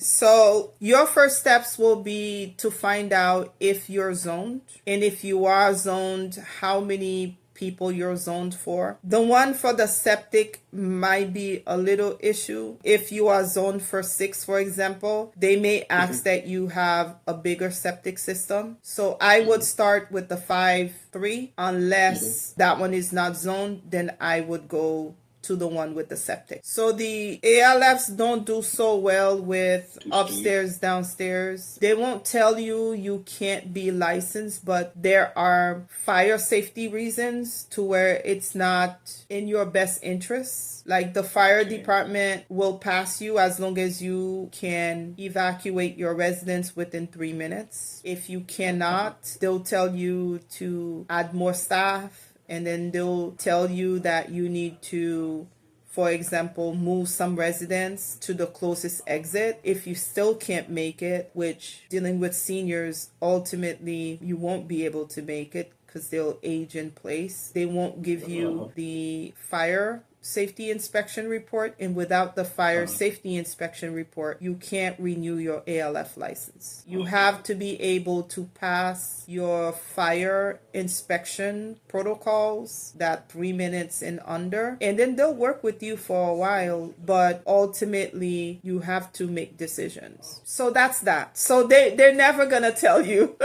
So your first steps will be to find out if you're zoned, and if you are zoned, how many people you're zoned for. The one for the septic might be a little issue. If you are zoned for 6, for example, they may ask that you have a bigger septic system. So I would start with the 5-3. Unless that one is not zoned, then I would go to the one with the septic. So the ALFs don't do so well with upstairs, downstairs. They won't tell you you can't be licensed, but there are fire safety reasons to where it's not in your best interest. Like the fire department will pass you as long as you can evacuate your residents within 3 minutes. If you cannot, they'll tell you to add more staff. And then they'll tell you that you need to, for example, move some residents to the closest exit. If you still can't make it, which dealing with seniors, ultimately you won't be able to make it because they'll age in place. They won't give you the fire safety inspection report, and without the fire safety inspection report, you can't renew your ALF license. You have to be able to pass your fire inspection protocols, that 3 minutes and under, and then they'll work with you for a while, but ultimately you have to make decisions. So that's that. So they're never gonna tell you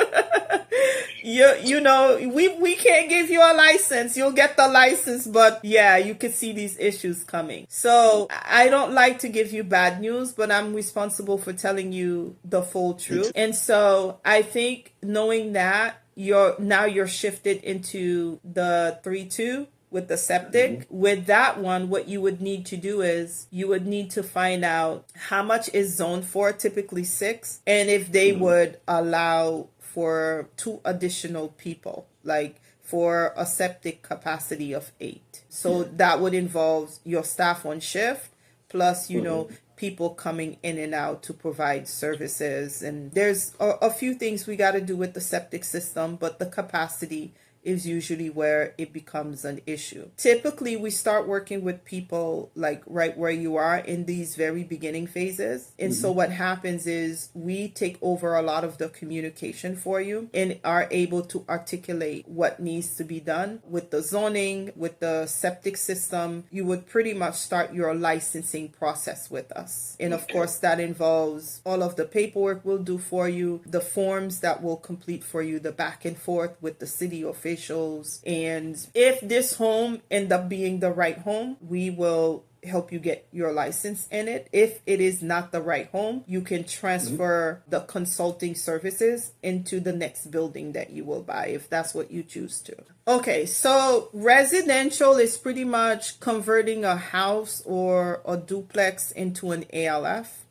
you know, we can't give you a license. You'll get the license, but yeah, you could see these issues coming. So I don't like to give you bad news, but I'm responsible for telling you the full truth. And so I think knowing that you're shifted into the 3-2 with the septic. With that one, what you would need to do is you would need to find out how much is zoned for, typically 6, and if they would allow for 2 additional people, like for a septic capacity of 8. So that would involve your staff on shift, plus, you know, people coming in and out to provide services. And there's a few things we got to do with the septic system, but the capacity is usually where it becomes an issue. Typically, we start working with people like right where you are in these very beginning phases. And so what happens is we take over a lot of the communication for you and are able to articulate what needs to be done with the zoning, with the septic system. You would pretty much start your licensing process with us. And of course, that involves all of the paperwork we'll do for you, the forms that we'll complete for you, the back and forth with the city officials. And if this home end up being the right home, we will help you get your license in it. If it is not the right home, you can transfer the consulting services into the next building that you will buy, if that's what you choose to. Okay, so residential is pretty much converting a house or a duplex into an ALF.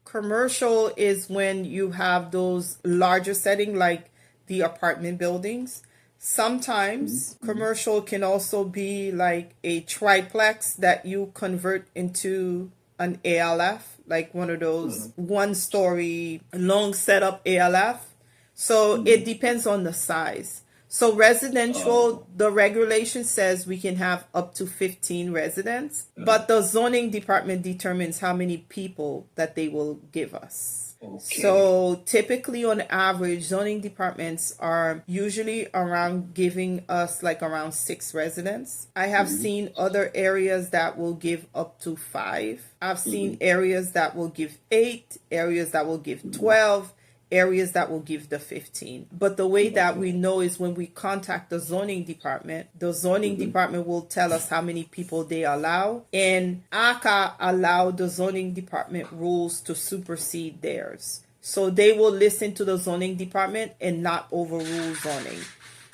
Commercial is when you have those larger setting like the apartment buildings. Sometimes commercial can also be like a triplex that you convert into an ALF, like one of those 1-story long setup ALF. So it depends on the size. So residential, the regulation says we can have up to 15 residents, but the zoning department determines how many people that they will give us. So typically on average, zoning departments are usually around giving us like around 6 residents. I have seen other areas that will give up to 5. I've seen areas that will give 8, areas that will give 12, areas that will give the 15. But the way that we know is when we contact the zoning department will tell us how many people they allow, and ACA allow the zoning department rules to supersede theirs. So they will listen to the zoning department and not overrule zoning.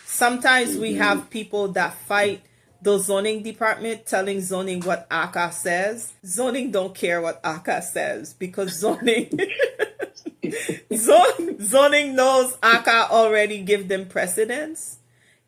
Sometimes we have people that fight the zoning department telling zoning what ACA says. Zoning don't care what ACA says because zoning zoning knows ACA already give them precedence.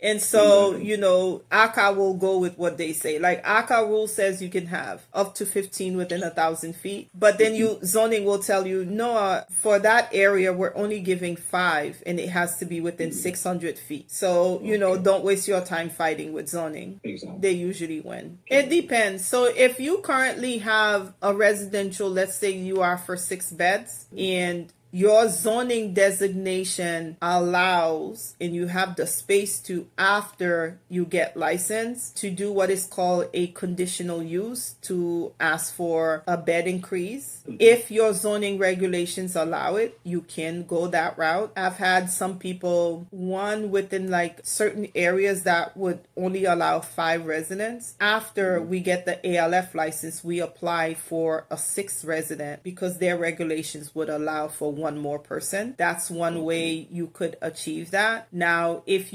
And so, you know, ACA will go with what they say. Like ACA rule says you can have up to 15 within 1,000 feet. But then zoning will tell you, no, for that area, we're only giving 5 and it has to be within 600 feet. So, you know, don't waste your time fighting with zoning. Exactly. They usually win. It depends. So if you currently have a residential, let's say you are for 6 beds and your zoning designation allows, and you have the space to, after you get licensed, to do what is called a conditional use, to ask for a bed increase. If your zoning regulations allow it, you can go that route. I've had some people, one within like certain areas that would only allow 5 residents. After we get the ALF license, we apply for a 6th resident because their regulations would allow for one more person. That's one way you could achieve that. Now, if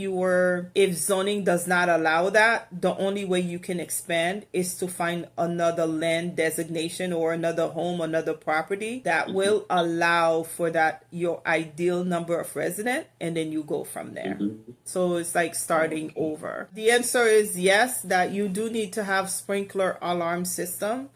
zoning does not allow that, the only way you can expand is to find another land designation or another home, another property that will allow for that, your ideal number of residents, and then you go from there. So it's like starting over. The answer is yes, that you do need to have sprinkler alarm system.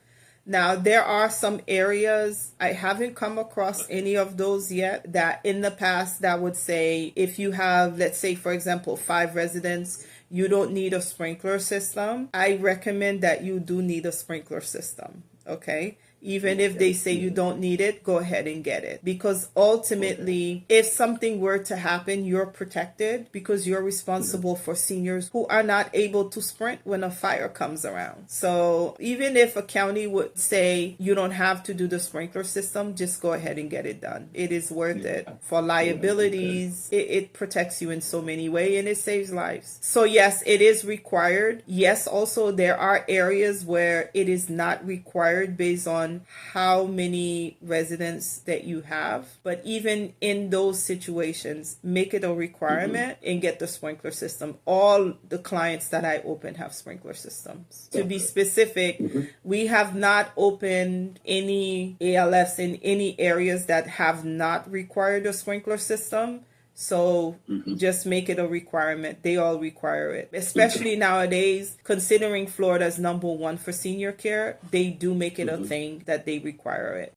Now, there are some areas, I haven't come across any of those yet, that in the past that would say if you have, let's say, for example, 5 residents, you don't need a sprinkler system. I recommend that you do need a sprinkler system, okay? Even if they say you don't need it, go ahead and get it. Because ultimately, if something were to happen, you're protected because you're responsible for seniors who are not able to sprint when a fire comes around. So even if a county would say you don't have to do the sprinkler system, just go ahead and get it done. It is worth it. For liabilities, it protects you in so many ways and it saves lives. So yes, it is required. Yes, also there are areas where it is not required based on how many residents that you have. But even in those situations, make it a requirement and get the sprinkler system. All the clients that I open have sprinkler systems. To be specific, we have not opened any ALFs in any areas that have not required a sprinkler system. So just make it a requirement. They all require it. Especially nowadays, considering Florida's #1 for senior care, they do make it a thing that they require it.